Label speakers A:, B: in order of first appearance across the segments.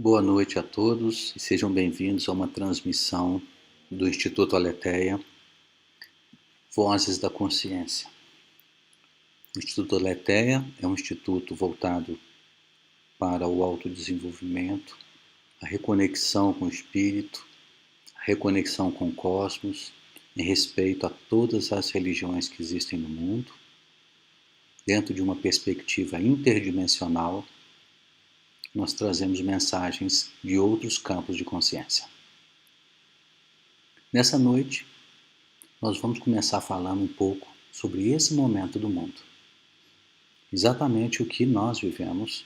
A: Boa noite a todos e sejam bem-vindos a uma transmissão do Instituto Aletheia, Vozes da Consciência. O Instituto Aletheia é um instituto voltado para o autodesenvolvimento, a reconexão com o espírito, a reconexão com o cosmos, em respeito a todas as religiões que existem no mundo, dentro de uma perspectiva interdimensional. Nós trazemos mensagens de outros campos de consciência. Nessa noite, nós vamos começar falando um pouco sobre esse momento do mundo. Exatamente o que nós vivemos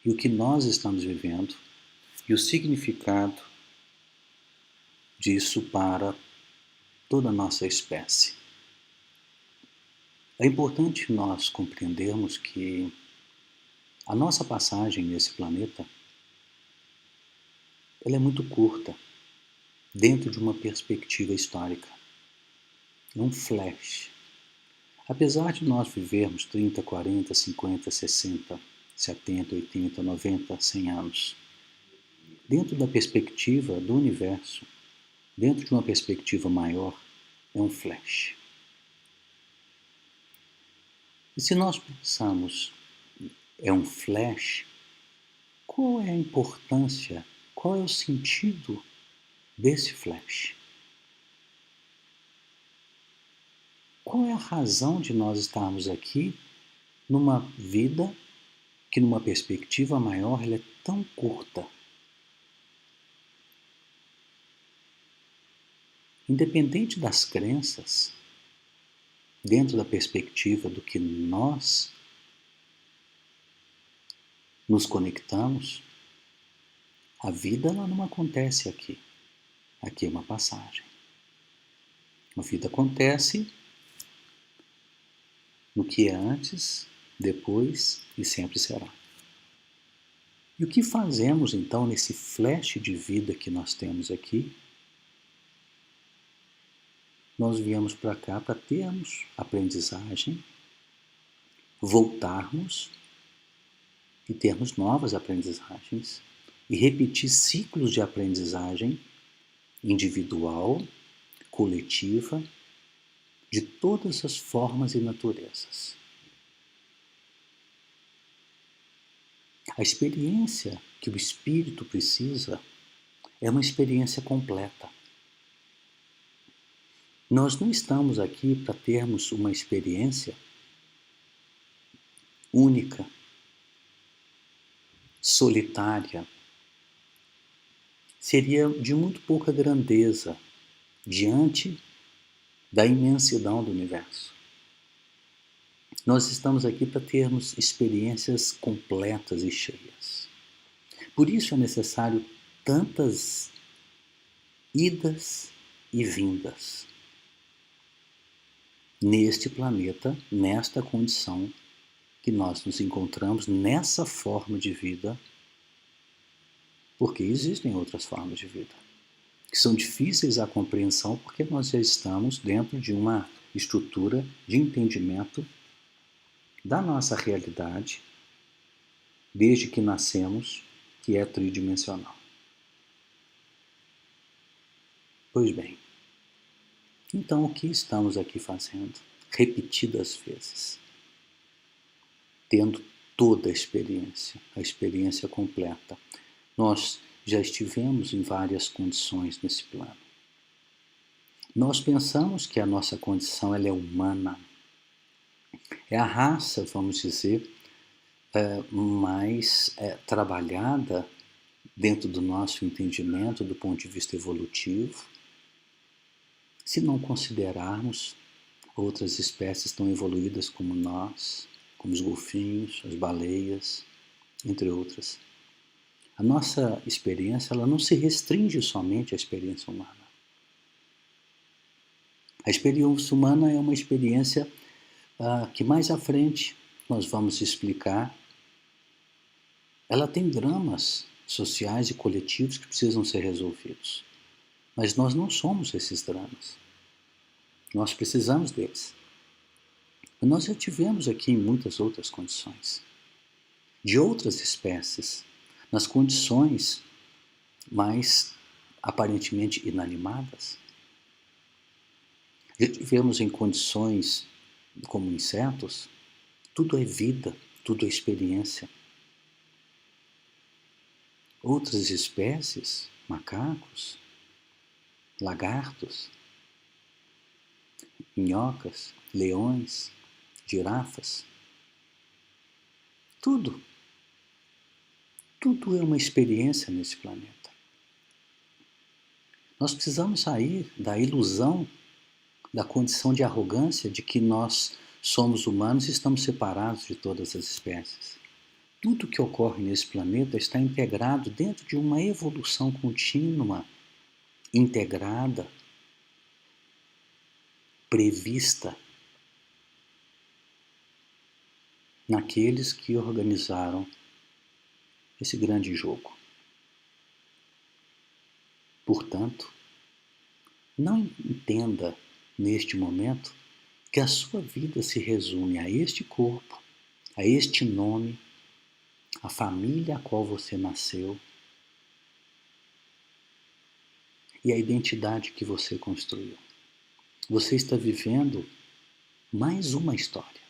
A: e o que nós estamos vivendo e o significado disso para toda a nossa espécie. É importante nós compreendermos que a nossa passagem nesse planeta ela é muito curta, dentro de uma perspectiva histórica. É um flash. Apesar de nós vivermos 30, 40, 50, 60, 70, 80, 90, 100 anos, dentro da perspectiva do universo, dentro de uma perspectiva maior, é um flash. E se nós pensamos é um flash, qual é a importância, qual é o sentido desse flash? Qual é a razão de nós estarmos aqui numa vida que numa perspectiva maior ela é tão curta? Independente das crenças, dentro da perspectiva do que nós nos conectamos, a vida ela não acontece aqui. Aqui é uma passagem. A vida acontece no que é antes, depois e sempre será. E o que fazemos então nesse flash de vida que nós temos aqui? Nós viemos para cá para termos aprendizagem, voltarmos e termos novas aprendizagens e repetir ciclos de aprendizagem individual, coletiva, de todas as formas e naturezas. A experiência que o espírito precisa é uma experiência completa. Nós não estamos aqui para termos uma experiência única, solitária. Seria de muito pouca grandeza diante da imensidão do universo. Nós estamos aqui para termos experiências completas e cheias. Por isso é necessário tantas idas e vindas neste planeta, nesta condição que nós nos encontramos, nessa forma de vida, porque existem outras formas de vida que são difíceis à compreensão porque nós já estamos dentro de uma estrutura de entendimento da nossa realidade desde que nascemos, que é tridimensional. Pois bem, então o que estamos aqui fazendo? Repetidas vezes, tendo toda a experiência completa. Nós já estivemos em várias condições nesse plano. Nós pensamos que a nossa condição ela é humana. É a raça, vamos dizer, mais trabalhada dentro do nosso entendimento do ponto de vista evolutivo, se não considerarmos outras espécies tão evoluídas como nós, como os golfinhos, as baleias, entre outras. A nossa experiência ela não se restringe somente à experiência humana. A experiência humana é uma experiência que mais à frente nós vamos explicar. Ela tem dramas sociais e coletivos que precisam ser resolvidos. Mas nós não somos esses dramas. Nós precisamos deles. E nós já tivemos aqui em muitas outras condições, de outras espécies, nas condições mais aparentemente inanimadas. Já tivemos em condições como insetos, tudo é vida, tudo é experiência. Outras espécies, macacos, lagartos, minhocas, leões, girafas, tudo é uma experiência nesse planeta. Nós precisamos sair da ilusão, da condição de arrogância de que nós somos humanos e estamos separados de todas as espécies. Tudo que ocorre nesse planeta está integrado dentro de uma evolução contínua, integrada, prevista naqueles que organizaram esse grande jogo. Portanto, não entenda neste momento que a sua vida se resume a este corpo, a este nome, a família a qual você nasceu e a identidade que você construiu. Você está vivendo mais uma história.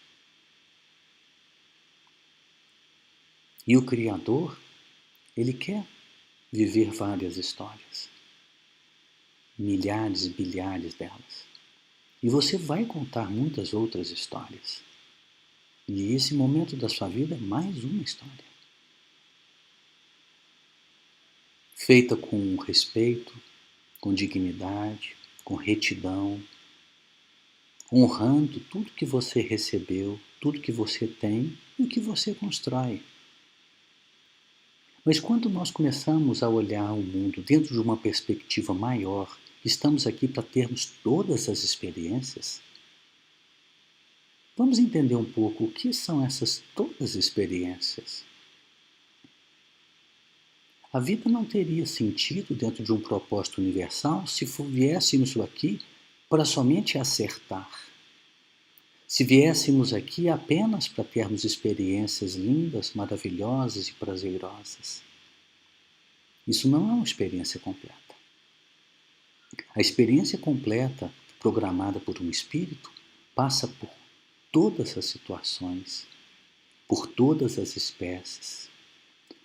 A: E o Criador, Ele quer viver várias histórias. Milhares e bilhares delas. E você vai contar muitas outras histórias. E esse momento da sua vida é mais uma história. Feita com respeito, com dignidade, com retidão, honrando tudo que você recebeu, tudo que você tem e o que você constrói. Mas quando nós começamos a olhar o mundo dentro de uma perspectiva maior, estamos aqui para termos todas as experiências. Vamos entender um pouco o que são essas todas as experiências. A vida não teria sentido dentro de um propósito universal se viéssemos aqui para somente acertar. Se viéssemos aqui apenas para termos experiências lindas, maravilhosas e prazerosas. Isso não é uma experiência completa. A experiência completa, programada por um espírito, passa por todas as situações, por todas as espécies,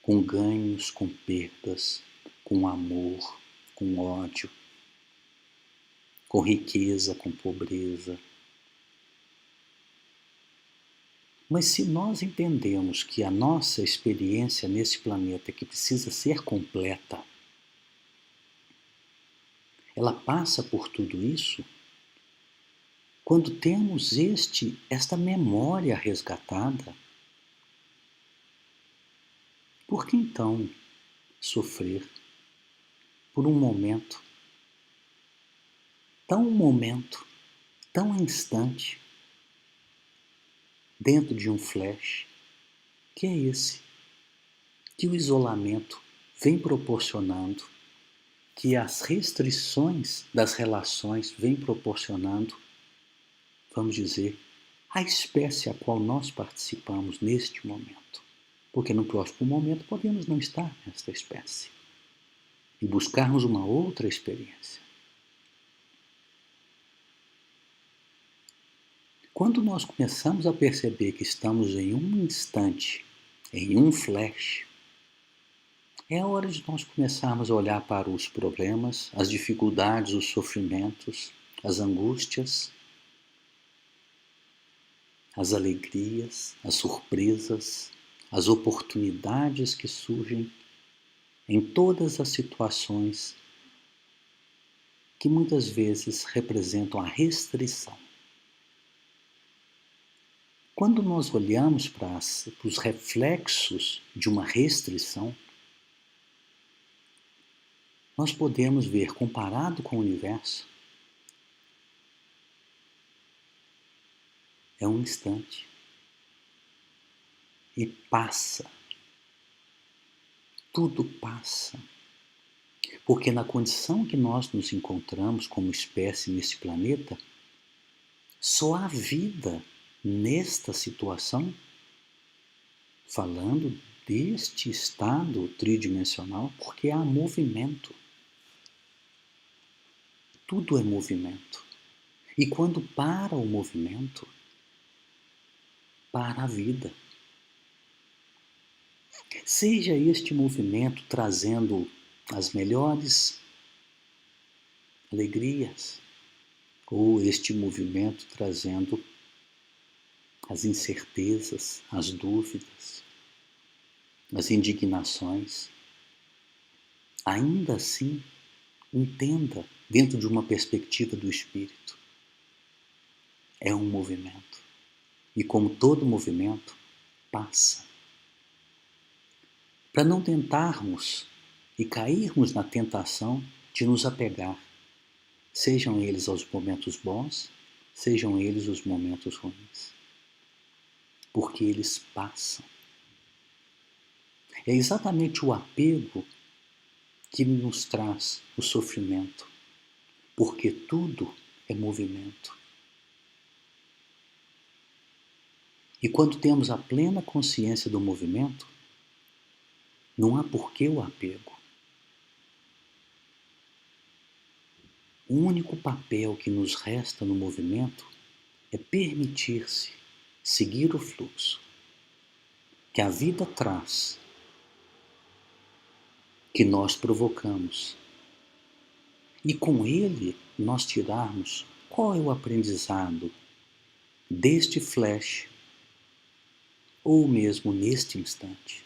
A: com ganhos, com perdas, com amor, com ódio, com riqueza, com pobreza. Mas se nós entendemos que a nossa experiência nesse planeta que precisa ser completa, ela passa por tudo isso, quando temos esta memória resgatada, por que então sofrer por um momento, tão instante, dentro de um flash, que é esse, que o isolamento vem proporcionando, que as restrições das relações vêm proporcionando, vamos dizer, a espécie a qual nós participamos neste momento. Porque no próximo momento podemos não estar nesta espécie e buscarmos uma outra experiência. Quando nós começamos a perceber que estamos em um instante, em um flash, é a hora de nós começarmos a olhar para os problemas, as dificuldades, os sofrimentos, as angústias, as alegrias, as surpresas, as oportunidades que surgem em todas as situações que muitas vezes representam a restrição. Quando nós olhamos para os reflexos de uma restrição, nós podemos ver, comparado com o universo, é um instante. E passa. Tudo passa. Porque na condição que nós nos encontramos como espécie nesse planeta, só há vida nesta situação, falando deste estado tridimensional porque há movimento. Tudo é movimento. E quando para o movimento, para a vida. Seja este movimento trazendo as melhores alegrias, ou este movimento trazendo as incertezas, as dúvidas, as indignações. Ainda assim, entenda dentro de uma perspectiva do espírito. É um movimento. E como todo movimento, passa. Para não tentarmos e cairmos na tentação de nos apegar, sejam eles aos momentos bons, sejam eles os momentos ruins. Porque eles passam. É exatamente o apego que nos traz o sofrimento, porque tudo é movimento. E quando temos a plena consciência do movimento, não há porquê o apego. O único papel que nos resta no movimento é permitir-se seguir o fluxo que a vida traz, que nós provocamos. E com ele nós tirarmos qual é o aprendizado deste flash, ou mesmo neste instante.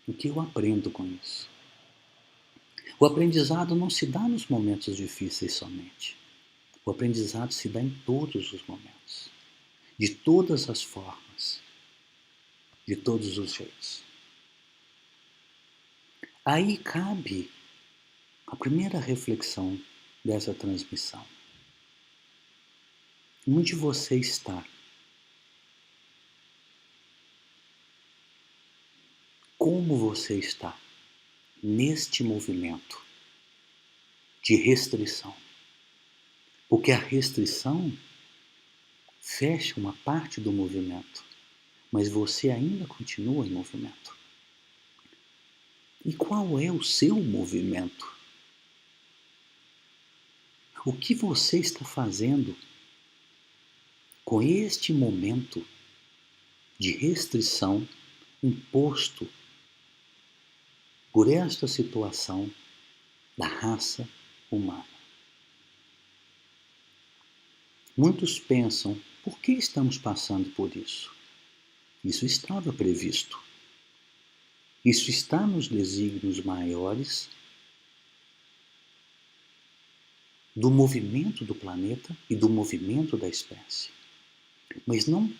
A: O que eu aprendo com isso? O aprendizado não se dá nos momentos difíceis somente. O aprendizado se dá em todos os momentos, de todas as formas, de todos os jeitos. Aí cabe a primeira reflexão dessa transmissão. Onde você está? Como você está neste movimento de restrição? Porque a restrição fecha uma parte do movimento, mas você ainda continua em movimento. E qual é o seu movimento? O que você está fazendo com este momento de restrição imposto por esta situação da raça humana? Muitos pensam, por que estamos passando por isso? Isso estava previsto. Isso está nos desígnios maiores do movimento do planeta e do movimento da espécie. Mas não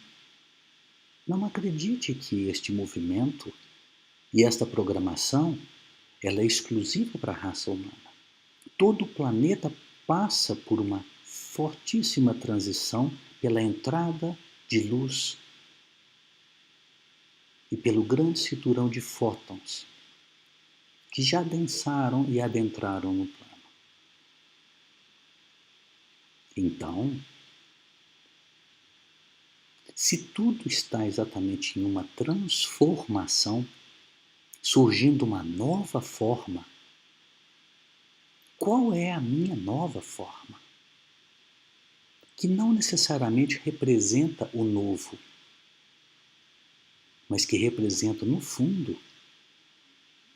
A: acredite que este movimento e esta programação ela é exclusiva para a raça humana. Todo o planeta passa por uma fortíssima transição pela entrada de luz e pelo grande cinturão de fótons que já densaram e adentraram no plano. Então, se tudo está exatamente em uma transformação, surgindo uma nova forma, qual é a minha nova forma? Que não necessariamente representa o novo, mas que representa, no fundo,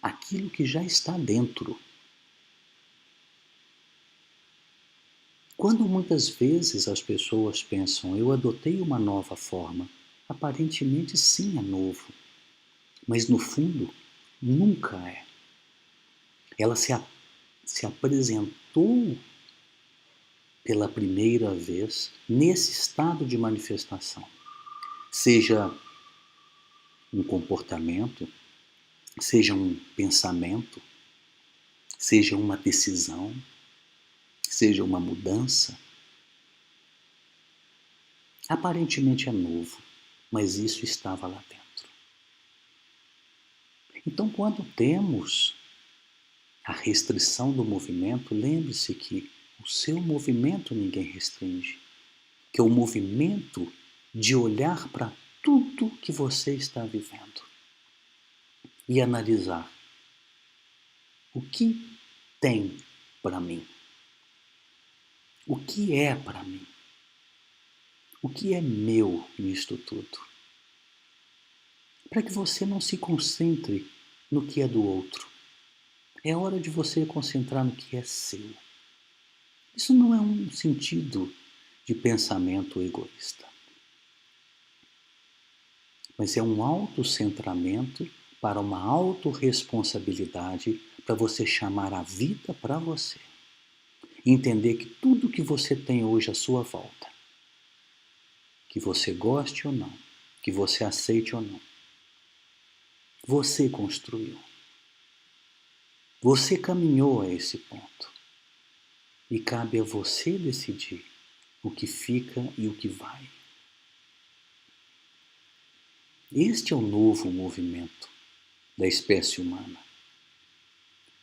A: aquilo que já está dentro. Quando muitas vezes as pessoas pensam, eu adotei uma nova forma, aparentemente sim é novo, mas no fundo nunca é. Ela se apresentou pela primeira vez nesse estado de manifestação, seja um comportamento, seja um pensamento, seja uma decisão, seja uma mudança. Aparentemente é novo, mas isso estava lá dentro. Então, quando temos a restrição do movimento, lembre-se que o seu movimento ninguém restringe, que é o movimento de olhar para tudo que você está vivendo. e analisar o que tem para mim, o que é para mim, o que é meu nisto tudo, para que você não se concentre no que é do outro. É hora de você concentrar no que é seu. Isso não é um sentido de pensamento egoísta, mas é um autocentramento para uma autorresponsabilidade, para você chamar a vida para você. E entender que tudo que você tem hoje à sua volta, que você goste ou não, que você aceite ou não, você construiu. Você caminhou a esse ponto. E cabe a você decidir o que fica e o que vai. Este é o novo movimento da espécie humana,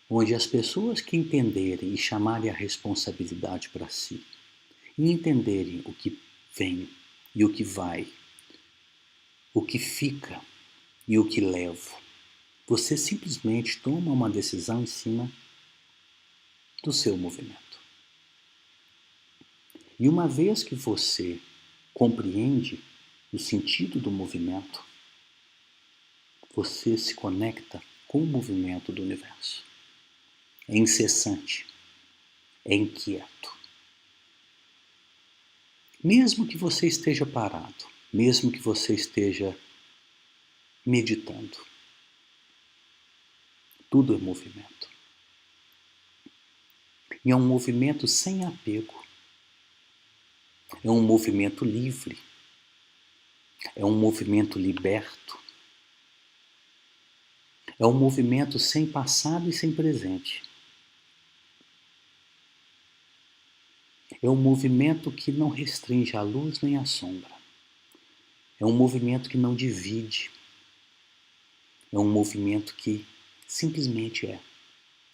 A: onde as pessoas que entenderem e chamarem a responsabilidade para si, e entenderem o que vem e o que vai, o que fica e o que levo, você simplesmente toma uma decisão em cima do seu movimento. E uma vez que você compreende o sentido do movimento, você se conecta com o movimento do universo. É incessante, é inquieto. Mesmo que você esteja parado, mesmo que você esteja meditando, tudo é movimento. E é um movimento sem apego. É um movimento livre. É um movimento liberto. É um movimento sem passado e sem presente. É um movimento que não restringe a luz nem a sombra. É um movimento que não divide. É um movimento que simplesmente é.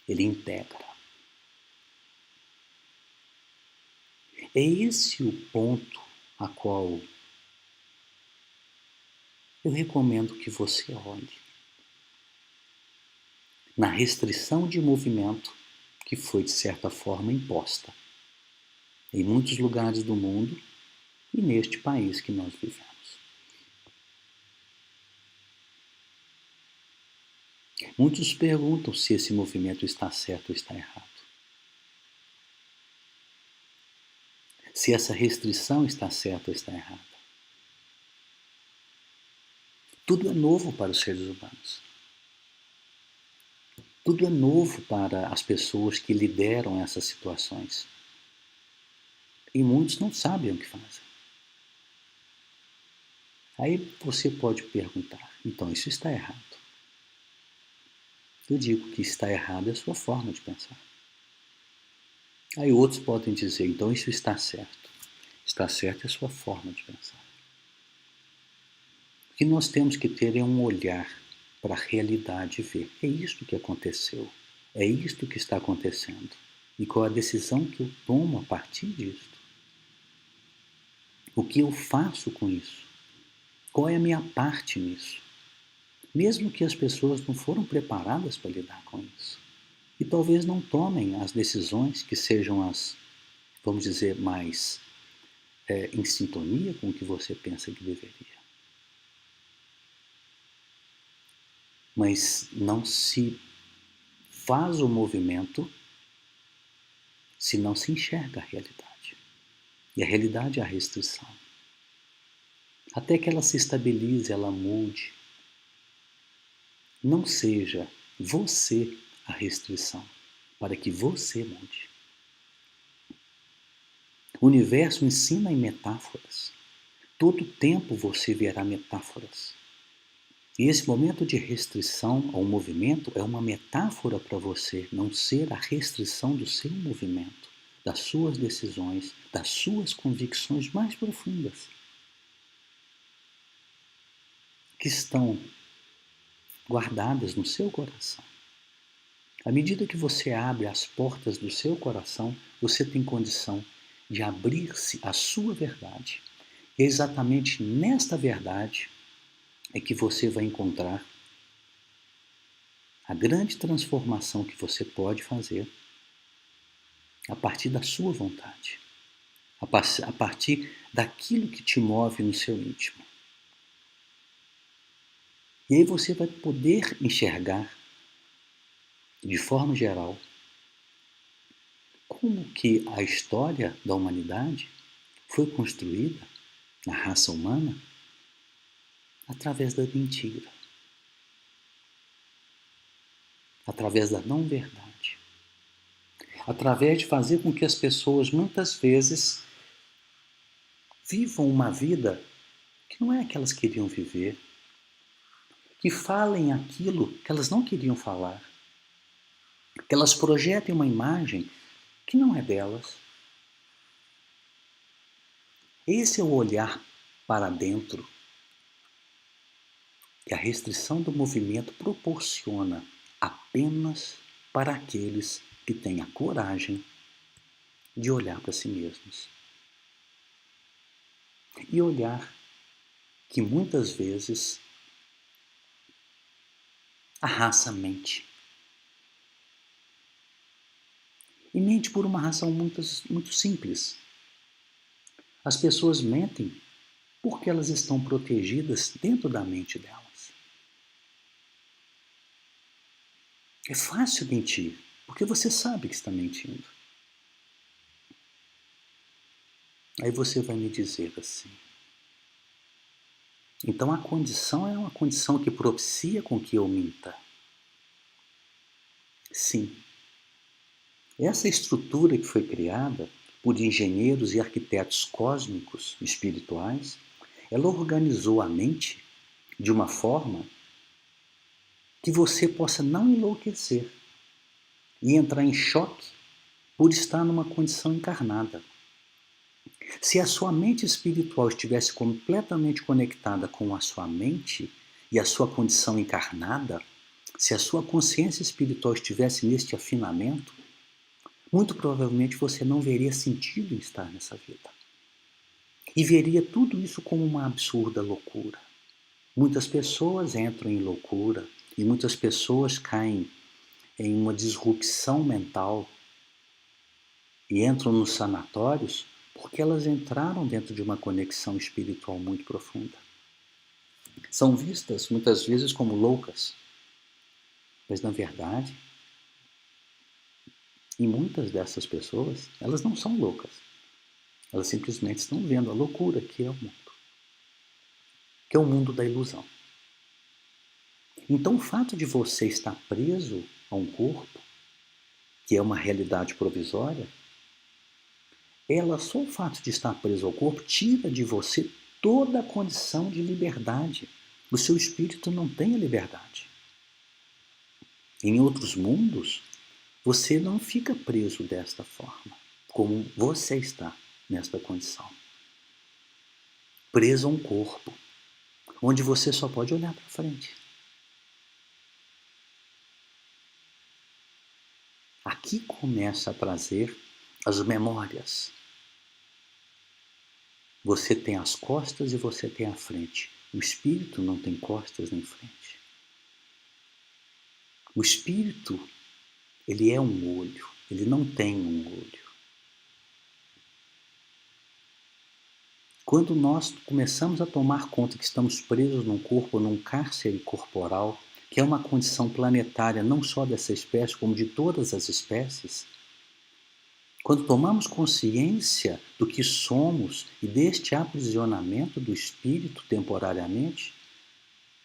A: Ele integra. É esse o ponto a qual eu recomendo que você olhe. Na restrição de movimento que foi, de certa forma, imposta em muitos lugares do mundo e neste país que nós vivemos. Muitos perguntam se esse movimento está certo ou está errado. Se essa restrição está certa ou está errada. Tudo é novo para os seres humanos. Tudo é novo para as pessoas que lideram essas situações. E muitos não sabem o que fazem. Aí você pode perguntar, então isso está errado. Eu digo que está errado é a sua forma de pensar. Aí outros podem dizer, então isso está certo. Está certo é a sua forma de pensar. O que nós temos que ter é um olhar para a realidade e ver, é isto que aconteceu, é isto que está acontecendo. E qual a decisão que eu tomo a partir disto? O que eu faço com isso? Qual é a minha parte nisso? Mesmo que as pessoas não foram preparadas para lidar com isso. E talvez não tomem as decisões que sejam as, vamos dizer, mais em sintonia com o que você pensa que deveria. Mas não se faz o movimento se não se enxerga a realidade. E a realidade é a restrição. Até que ela se estabilize, ela mude. Não seja você a restrição, para que você mude. O universo ensina em metáforas. Todo tempo você verá metáforas. E esse momento de restrição ao movimento é uma metáfora para você não ser a restrição do seu movimento, das suas decisões, das suas convicções mais profundas, que estão guardadas no seu coração. À medida que você abre as portas do seu coração, você tem condição de abrir-se à sua verdade. E é exatamente nesta verdade é que você vai encontrar a grande transformação que você pode fazer a partir da sua vontade, a partir daquilo que te move no seu íntimo. E aí você vai poder enxergar, de forma geral, como que a história da humanidade foi construída, na raça humana, através da mentira, através da não-verdade, através de fazer com que as pessoas, muitas vezes, vivam uma vida que não é a que elas queriam viver, que falem aquilo que elas não queriam falar, que elas projetem uma imagem que não é delas. Esse é o olhar para dentro que a restrição do movimento proporciona apenas para aqueles que têm a coragem de olhar para si mesmos. E olhar que muitas vezes a raça mente. E mente por uma razão muito simples. As pessoas mentem porque elas estão protegidas dentro da mente delas. É fácil mentir, porque você sabe que está mentindo. Aí você vai me dizer assim: então a condição é uma condição que propicia com que eu minta. Sim. Essa estrutura que foi criada por engenheiros e arquitetos cósmicos espirituais, ela organizou a mente de uma forma que você possa não enlouquecer e entrar em choque por estar numa condição encarnada. Se a sua mente espiritual estivesse completamente conectada com a sua mente e a sua condição encarnada, se a sua consciência espiritual estivesse neste afinamento, muito provavelmente você não veria sentido em estar nessa vida. E veria tudo isso como uma absurda loucura. Muitas pessoas entram em loucura e muitas pessoas caem em uma disrupção mental e entram nos sanatórios porque elas entraram dentro de uma conexão espiritual muito profunda. São vistas muitas vezes como loucas, mas na verdade, e muitas dessas pessoas, elas não são loucas. Elas simplesmente estão vendo a loucura que é o mundo. Que é o mundo da ilusão. Então o fato de você estar preso a um corpo, que é uma realidade provisória, só o fato de estar preso ao corpo tira de você toda a condição de liberdade. O seu espírito não tem a liberdade. Em outros mundos, você não fica preso desta forma, como você está nesta condição. Preso a um corpo, onde você só pode olhar para frente. Aqui começa a trazer as memórias. Você tem as costas e você tem a frente. O espírito não tem costas nem frente. O espírito, ele é um olho, ele não tem um olho. Quando nós começamos a tomar conta que estamos presos num corpo, num cárcere corporal, que é uma condição planetária não só dessa espécie, como de todas as espécies, quando tomamos consciência do que somos e deste aprisionamento do espírito temporariamente,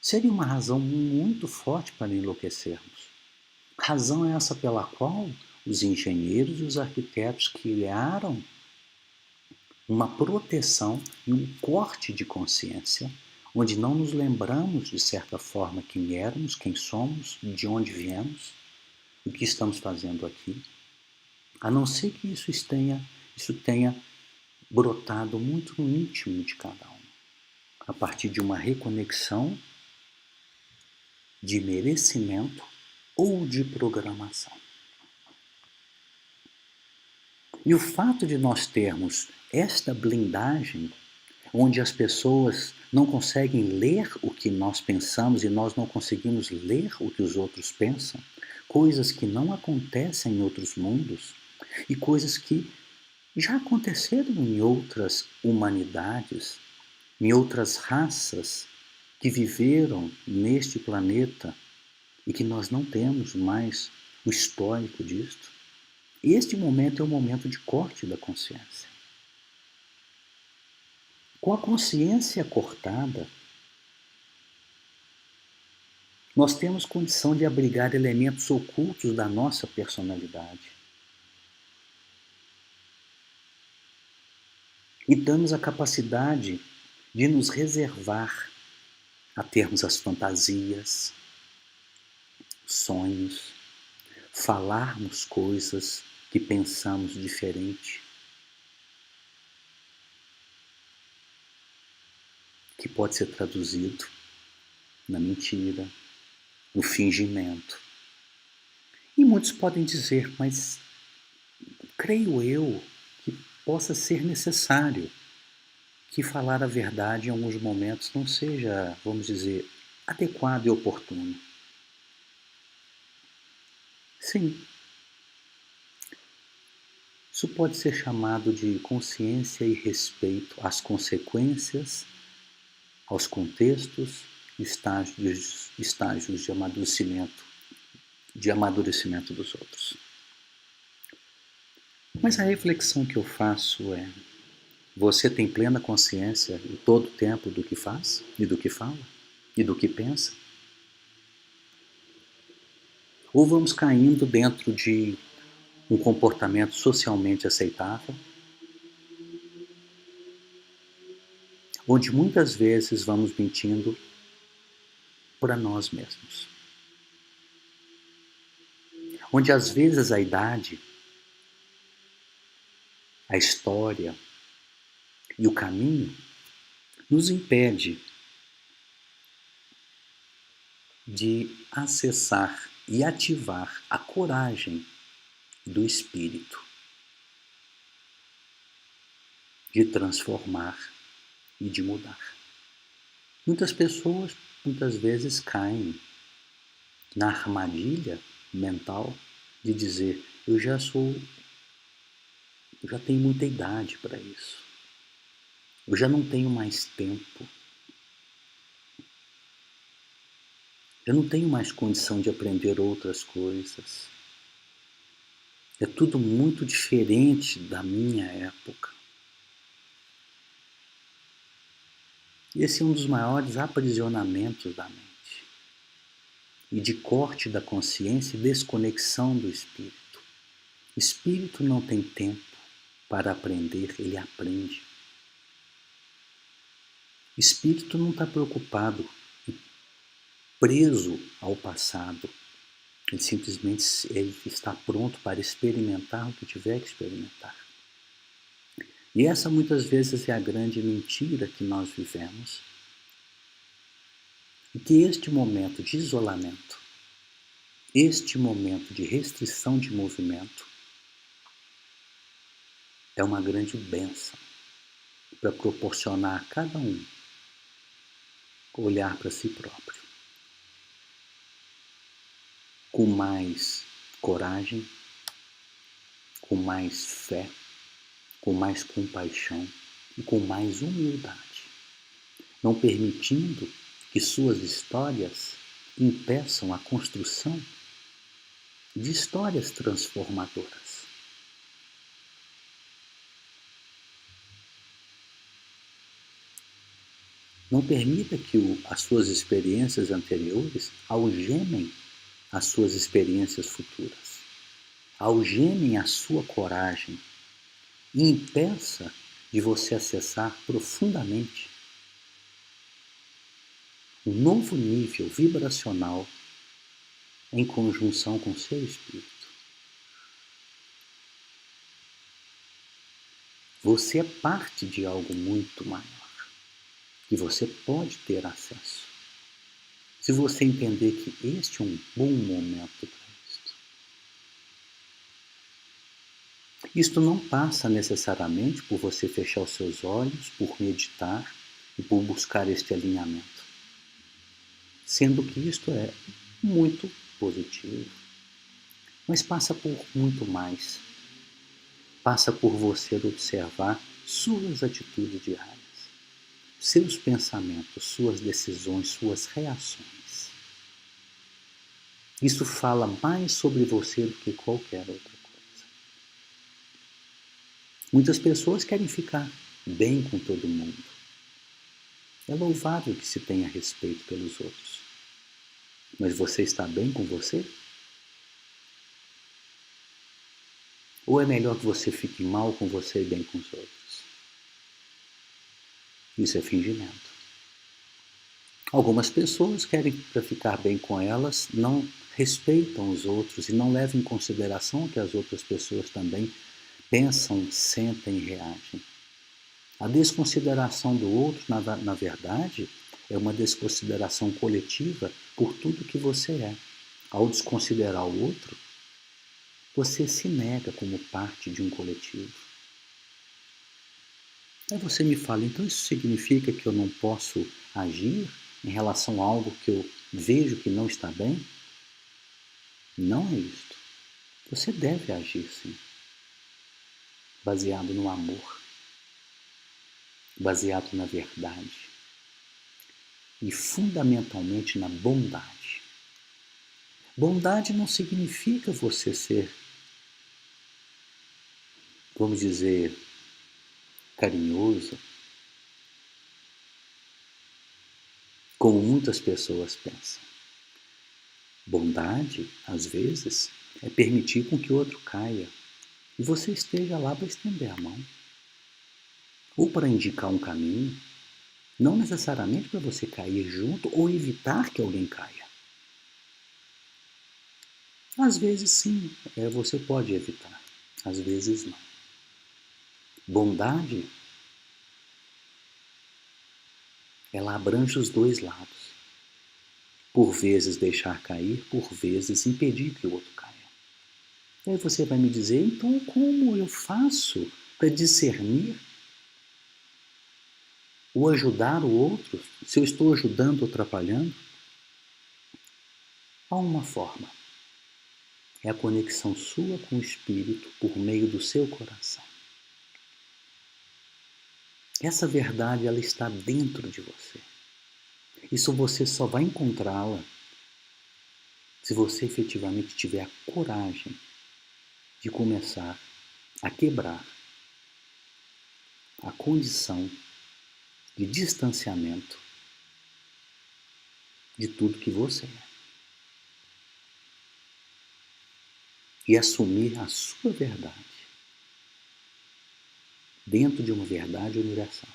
A: seria uma razão muito forte para enlouquecermos. Razão essa pela qual os engenheiros e os arquitetos criaram uma proteção e um corte de consciência, onde não nos lembramos, de certa forma, quem éramos, quem somos, de onde viemos, o que estamos fazendo aqui, a não ser que isso tenha brotado muito no íntimo de cada um, a partir de uma reconexão de merecimento ou de programação. E o fato de nós termos esta blindagem onde as pessoas não conseguem ler o que nós pensamos e nós não conseguimos ler o que os outros pensam, coisas que não acontecem em outros mundos e coisas que já aconteceram em outras humanidades, em outras raças que viveram neste planeta e que nós não temos mais o histórico disto. Este momento é o momento de corte da consciência. Com a consciência cortada, nós temos condição de abrigar elementos ocultos da nossa personalidade. E damos a capacidade de nos reservar a termos as fantasias, sonhos, falarmos coisas que pensamos diferente, que pode ser traduzido na mentira, no fingimento. E muitos podem dizer, mas creio eu que possa ser necessário que falar a verdade em alguns momentos não seja, vamos dizer, adequado e oportuno. Sim, isso pode ser chamado de consciência e respeito às consequências, aos contextos, estágios de amadurecimento dos outros. Mas a reflexão que eu faço é: você tem plena consciência em todo o tempo do que faz, e do que fala, e do que pensa? Ou vamos caindo dentro de um comportamento socialmente aceitável, onde muitas vezes vamos mentindo para nós mesmos? Onde às vezes a idade, a história e o caminho nos impede de acessar e ativar a coragem do espírito de transformar e de mudar. Muitas pessoas, muitas vezes, caem na armadilha mental de dizer: eu já tenho muita idade para isso, eu já não tenho mais tempo, eu não tenho mais condição de aprender outras coisas, é tudo muito diferente da minha época. Esse é um dos maiores aprisionamentos da mente e de corte da consciência e desconexão do espírito. O espírito não tem tempo para aprender, ele aprende. O espírito não está preocupado e preso ao passado. Ele simplesmente está pronto para experimentar o que tiver que experimentar. E essa muitas vezes é a grande mentira que nós vivemos. E que este momento de isolamento, este momento de restrição de movimento, é uma grande bênção para proporcionar a cada um olhar para si próprio com mais coragem, com mais fé, com mais compaixão e com mais humildade, não permitindo que suas histórias impeçam a construção de histórias transformadoras. Não permita que as suas experiências anteriores algemem as suas experiências futuras, algemem a sua coragem e impeça de você acessar profundamente um novo nível vibracional em conjunção com seu espírito. Você é parte de algo muito maior que você pode ter acesso, se você entender que este é um bom momento para isto. Isto não passa necessariamente por você fechar os seus olhos, por meditar e por buscar este alinhamento, sendo que isto é muito positivo, mas passa por muito mais. Passa por você observar suas atitudes diárias, seus pensamentos, suas decisões, suas reações. Isso fala mais sobre você do que qualquer outra coisa. Muitas pessoas querem ficar bem com todo mundo. É louvável que se tenha respeito pelos outros. Mas você está bem com você? Ou é melhor que você fique mal com você e bem com os outros? Isso é fingimento. Algumas pessoas querem, para ficar bem com elas, não respeitam os outros e não levam em consideração o que as outras pessoas também pensam, sentem e reagem. A desconsideração do outro, na verdade, é uma desconsideração coletiva por tudo que você é. Ao desconsiderar o outro, você se nega como parte de um coletivo. Aí você me fala, então isso significa que eu não posso agir em relação a algo que eu vejo que não está bem? Não é isto. Você deve agir sim, baseado no amor, baseado na verdade e fundamentalmente na bondade. Bondade não significa você ser, vamos dizer, carinhoso, como muitas pessoas pensam. Bondade, às vezes, é permitir com que o outro caia e você esteja lá para estender a mão. Ou para indicar um caminho, não necessariamente para você cair junto ou evitar que alguém caia. Às vezes sim, você pode evitar, às vezes não. Bondade, ela abrange os dois lados. Por vezes deixar cair, por vezes impedir que o outro caia. E aí você vai me dizer, então como eu faço para discernir o ajudar o outro, se eu estou ajudando ou atrapalhando? Há uma forma. É a conexão sua com o Espírito por meio do seu coração. Essa verdade, ela está dentro de você. Isso você só vai encontrá-la se você efetivamente tiver a coragem de começar a quebrar a condição de distanciamento de tudo que você é. E assumir a sua verdade dentro de uma verdade universal.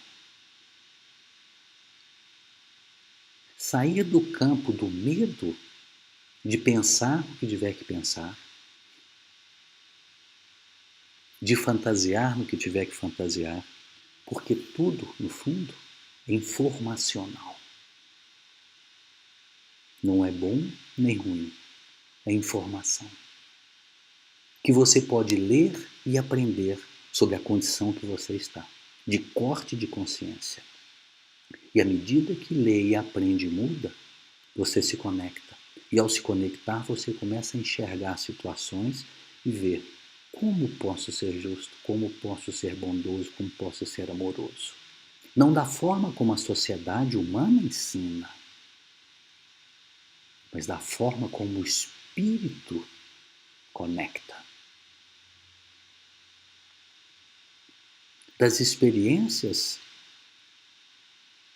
A: Sair do campo do medo de pensar o que tiver que pensar, de fantasiar no que tiver que fantasiar, porque tudo, no fundo, é informacional. Não é bom nem ruim, é informação. Que você pode ler e aprender sobre a condição que você está, de corte de consciência. E à medida que lê e aprende e muda, você se conecta. E ao se conectar, você começa a enxergar situações e ver como posso ser justo, como posso ser bondoso, como posso ser amoroso. Não da forma como a sociedade humana ensina, mas da forma como o Espírito conecta. Das experiências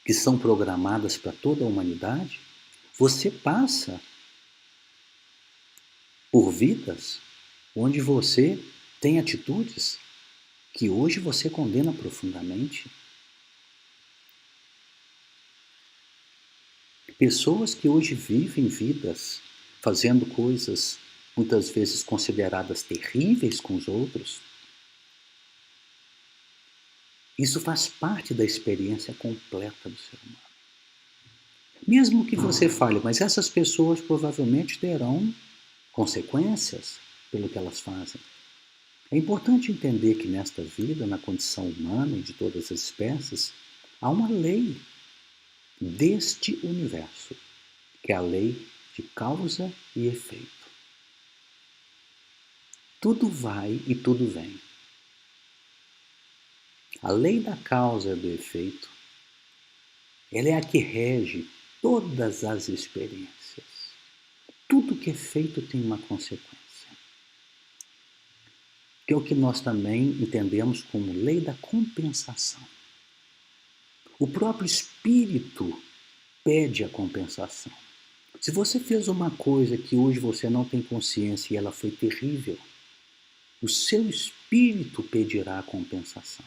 A: que são programadas para toda a humanidade, você passa por vidas onde você tem atitudes que hoje você condena profundamente. Pessoas que hoje vivem vidas fazendo coisas muitas vezes consideradas terríveis com os outros. Isso faz parte da experiência completa do ser humano. Mesmo que você fale, mas essas pessoas provavelmente terão consequências pelo que elas fazem. É importante entender que nesta vida, na condição humana e de todas as espécies, há uma lei deste universo, que é a lei de causa e efeito. Tudo vai e tudo vem. A lei da causa e do efeito, ela é a que rege todas as experiências. Tudo que é feito tem uma consequência, que é o que nós também entendemos como lei da compensação. O próprio espírito pede a compensação. Se você fez uma coisa que hoje você não tem consciência e ela foi terrível, o seu espírito pedirá a compensação.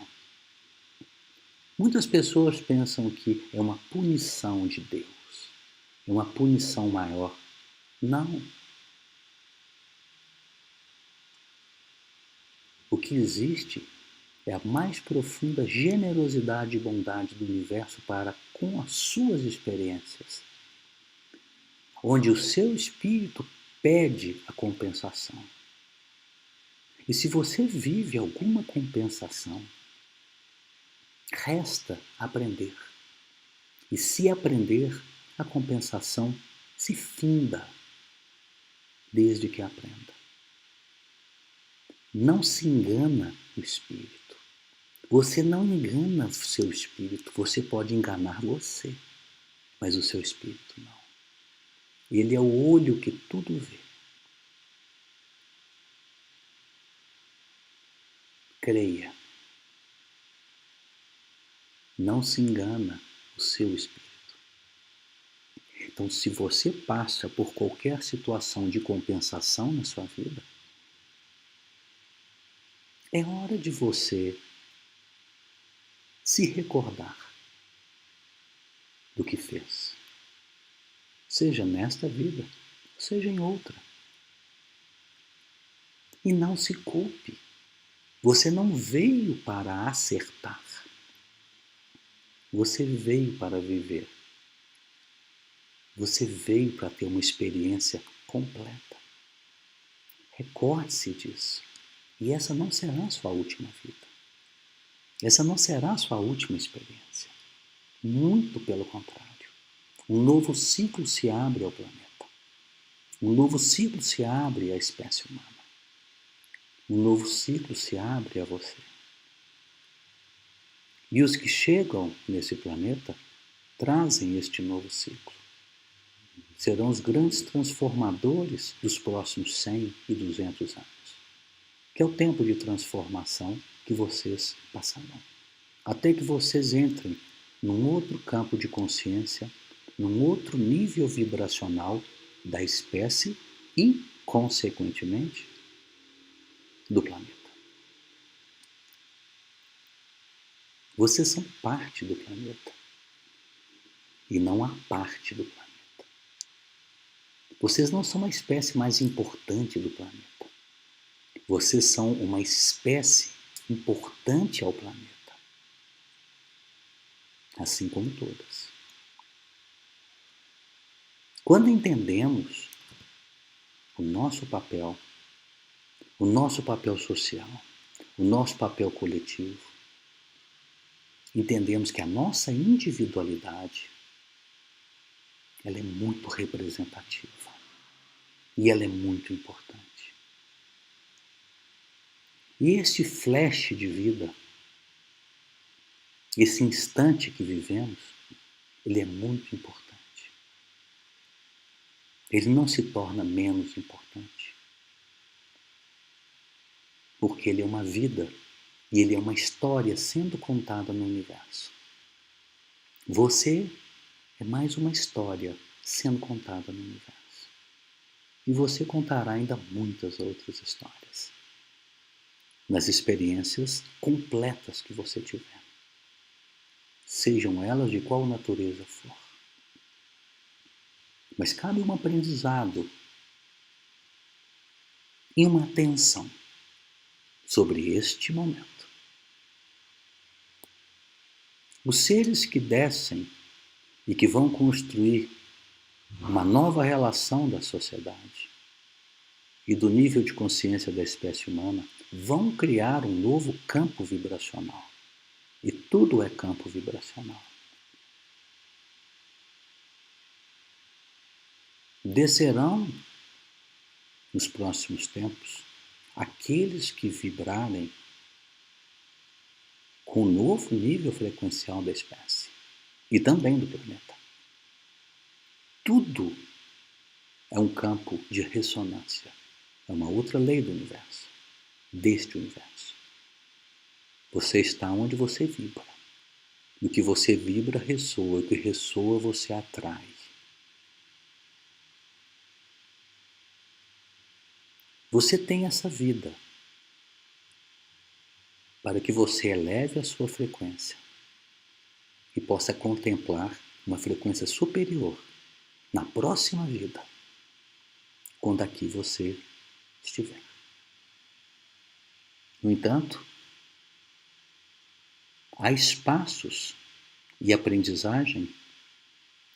A: Muitas pessoas pensam que é uma punição de Deus, é uma punição maior. Não. O que existe é a mais profunda generosidade e bondade do universo para com as suas experiências, onde o seu espírito pede a compensação. E se você vive alguma compensação, resta aprender. E se aprender, a compensação se finda, desde que aprenda. Não se engana o espírito. Você não engana o seu espírito. Você pode enganar você, mas o seu espírito não. Ele é o olho que tudo vê. Creia. Não se engana o seu espírito. Então, se você passa por qualquer situação de compensação na sua vida, é hora de você se recordar do que fez. Seja nesta vida, seja em outra. E não se culpe. Você não veio para acertar. Você veio para viver. Você veio para ter uma experiência completa. Recorde-se disso. E essa não será a sua última vida. Essa não será a sua última experiência. Muito pelo contrário. Um novo ciclo se abre ao planeta. Um novo ciclo se abre à espécie humana. Um novo ciclo se abre a você. E os que chegam nesse planeta trazem este novo ciclo. Serão os grandes transformadores dos próximos 100 e 200 anos, que é o tempo de transformação que vocês passarão. Até que vocês entrem num outro campo de consciência, num outro nível vibracional da espécie e, consequentemente, do planeta. Vocês são parte do planeta e não há parte do planeta. Vocês não são a espécie mais importante do planeta. Vocês são uma espécie importante ao planeta, assim como todas. Quando entendemos o nosso papel social, o nosso papel coletivo, entendemos que a nossa individualidade, ela é muito representativa e ela é muito importante. E este flash de vida, esse instante que vivemos, ele é muito importante. Ele não se torna menos importante, porque ele é uma vida e ele é uma história sendo contada no universo. Você é mais uma história sendo contada no universo. E você contará ainda muitas outras histórias, nas experiências completas que você tiver, sejam elas de qual natureza for. Mas cabe um aprendizado e uma atenção sobre este momento. Os seres que descem e que vão construir uma nova relação da sociedade e do nível de consciência da espécie humana vão criar um novo campo vibracional. E tudo é campo vibracional. Descerão nos próximos tempos aqueles que vibrarem com o novo nível frequencial da espécie e também do planeta. Tudo é um campo de ressonância, é uma outra lei do universo, deste universo. Você está onde você vibra. E o que você vibra ressoa, e o que ressoa você atrai. Você tem essa vida para que você eleve a sua frequência e possa contemplar uma frequência superior na próxima vida, quando aqui você estiver. No entanto, há espaços e aprendizagem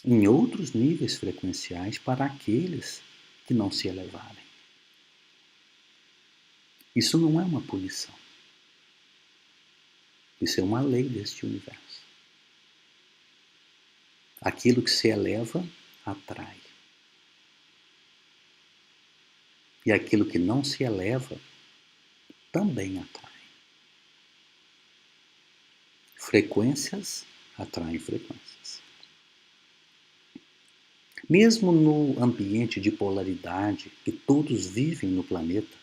A: em outros níveis frequenciais para aqueles que não se elevarem. Isso não é uma punição. Isso é uma lei deste universo. Aquilo que se eleva, atrai. E aquilo que não se eleva, também atrai. Frequências atraem frequências. Mesmo no ambiente de polaridade que todos vivem no planeta,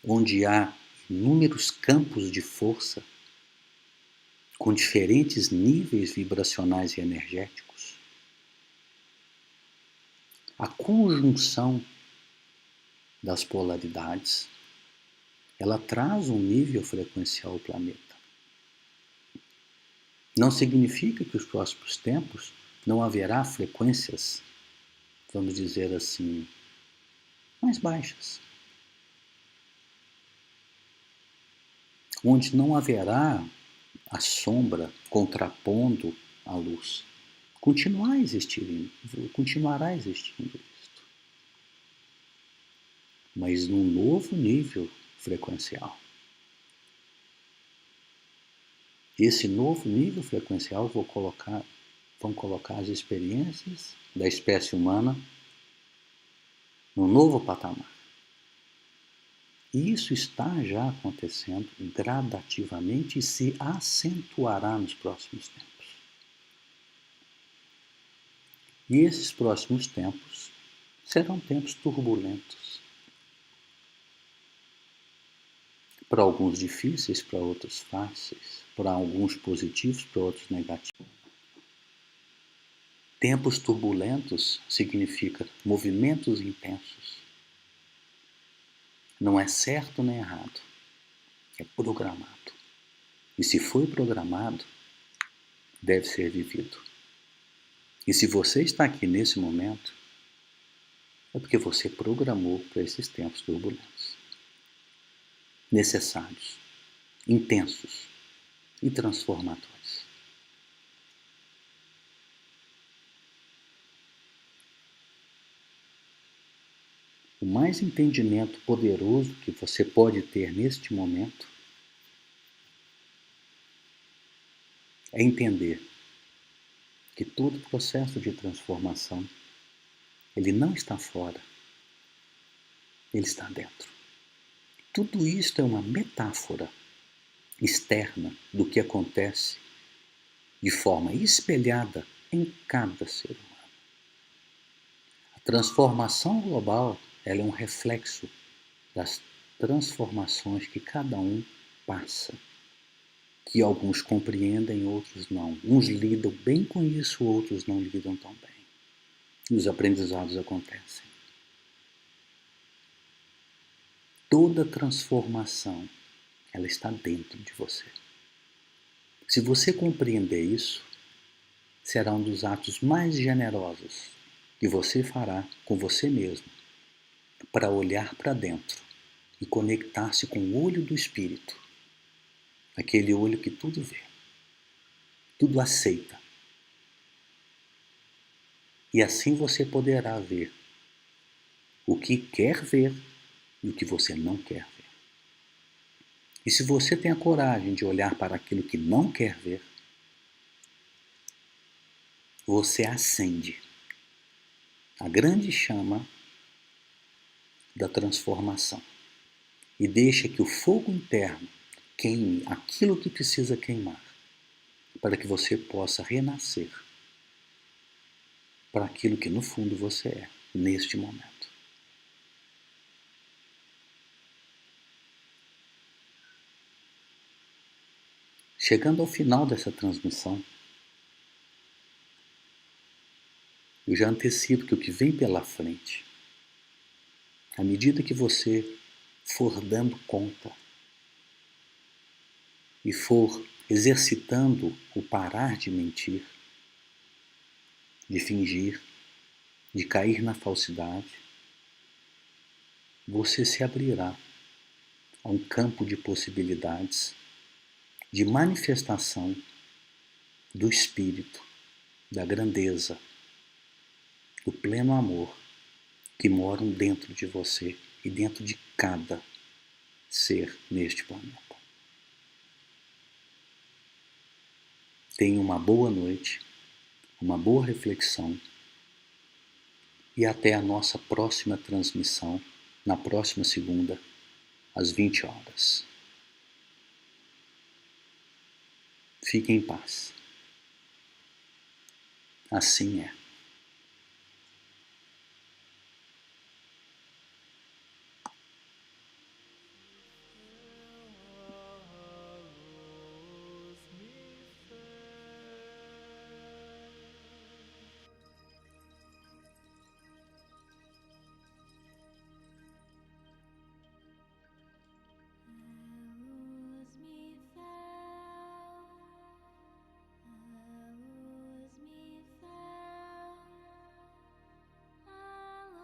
A: onde há inúmeros campos de força, com diferentes níveis vibracionais e energéticos, a conjunção das polaridades, ela traz um nível frequencial ao planeta. Não significa que os próximos tempos não haverá frequências, vamos dizer assim, mais baixas, onde não haverá a sombra contrapondo a luz. Continuará existindo isto, mas num novo nível frequencial. Esse novo nível frequencial vão colocar as experiências da espécie humana num novo patamar. E isso está já acontecendo gradativamente e se acentuará nos próximos tempos. E esses próximos tempos serão tempos turbulentos. Para alguns difíceis, para outros fáceis, para alguns positivos, para outros negativos. Tempos turbulentos significa movimentos intensos. Não é certo nem errado, é programado. E se foi programado, deve ser vivido. E se você está aqui nesse momento, é porque você programou para esses tempos turbulentos. Necessários, intensos e transformadores. O mais entendimento poderoso que você pode ter neste momento é entender que todo processo de transformação, ele não está fora, ele está dentro. Tudo isto é uma metáfora externa do que acontece de forma espelhada em cada ser humano. A transformação global, ela é um reflexo das transformações que cada um passa, que alguns compreendem, outros não. Uns lidam bem com isso, outros não lidam tão bem. E os aprendizados acontecem. Toda transformação, ela está dentro de você. Se você compreender isso, será um dos atos mais generosos que você fará com você mesmo para olhar para dentro e conectar-se com o olho do Espírito, aquele olho que tudo vê, tudo aceita. E assim você poderá ver o que quer ver e o que você não quer ver. E se você tem a coragem de olhar para aquilo que não quer ver, você acende a grande chama da transformação e deixa que o fogo interno queime aquilo que precisa queimar, para que você possa renascer para aquilo que no fundo você é, neste momento. Chegando ao final dessa transmissão, eu já antecipo que o que vem pela frente, à medida que você for dando conta e for exercitando o parar de mentir, de fingir, de cair na falsidade, você se abrirá a um campo de possibilidades de manifestação do Espírito, da grandeza, do pleno amor que moram dentro de você e dentro de cada ser neste planeta. Tenha uma boa noite, uma boa reflexão e até a nossa próxima transmissão, na próxima segunda, às 20 horas. Fique em paz. Assim é.